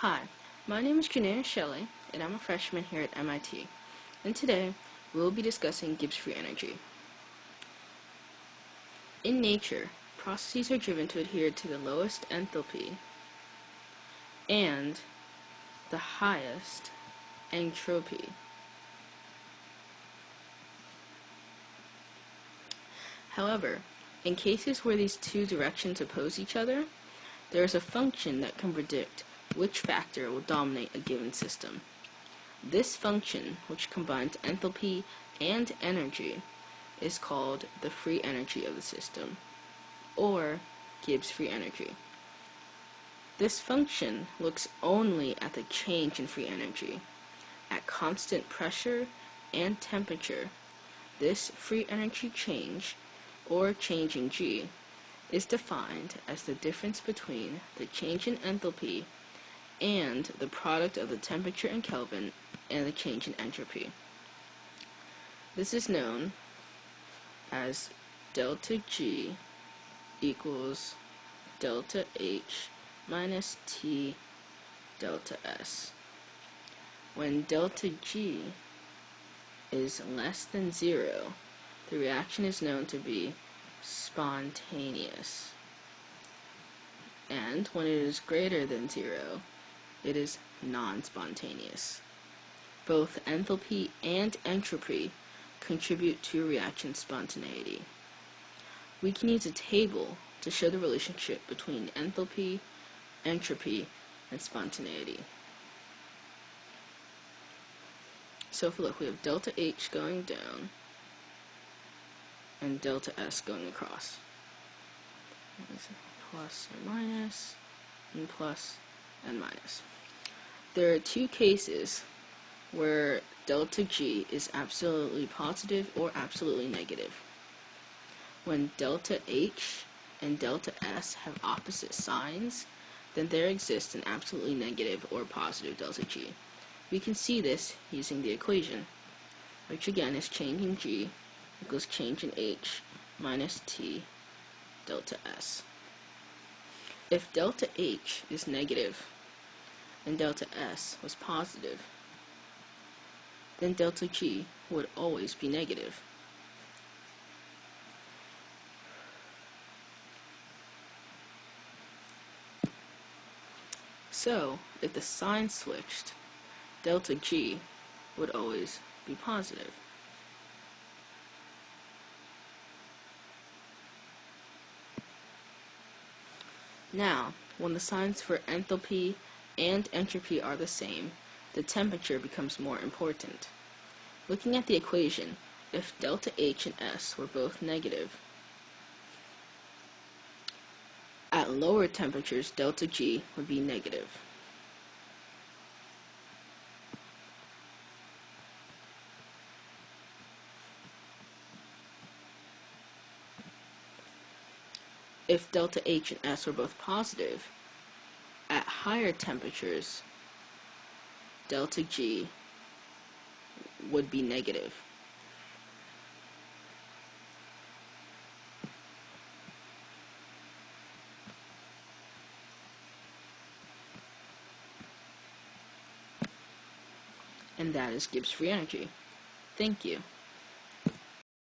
Hi, my name is Janaea Shelley, and I'm a freshman here at MIT. And today, we'll be discussing Gibbs free energy. In nature, processes are driven to adhere to the lowest enthalpy and the highest entropy. However, in cases where these two directions oppose each other, there is a function that can predict which factor will dominate a given system. This function, which combines enthalpy and energy, is called the free energy of the system, or Gibbs free energy. This function looks only at the change in free energy. At constant pressure and temperature, this free energy change, or change in G, is defined as the difference between the change in enthalpy and the product of the temperature in Kelvin and the change in entropy. This is known as delta G equals delta H minus T delta S. When delta G is less than 0, the reaction is known to be spontaneous. And when it is greater than 0, it is non-spontaneous. Both enthalpy and entropy contribute to a reaction's spontaneity. We can use a table to show the relationship between enthalpy, entropy, and spontaneity. So if we look, we have delta H going down and delta S going across. Plus or minus, and plus and minus. There are two cases where delta G is absolutely positive or absolutely negative. When delta H and delta S have opposite signs, then there exists an absolutely negative or positive delta G. We can see this using the equation, which again is change in G equals change in H minus T delta S. If delta H is negative and delta S was positive, then delta G would always be negative. So, if the sign switched, delta G would always be positive. Now, when the signs for enthalpy and entropy are the same, the temperature becomes more important. Looking at the equation, if delta H and S were both negative, at lower temperatures, delta G would be negative. If delta H and S were both positive, at higher temperatures, delta G would be negative. And that is Gibbs free energy. Thank you.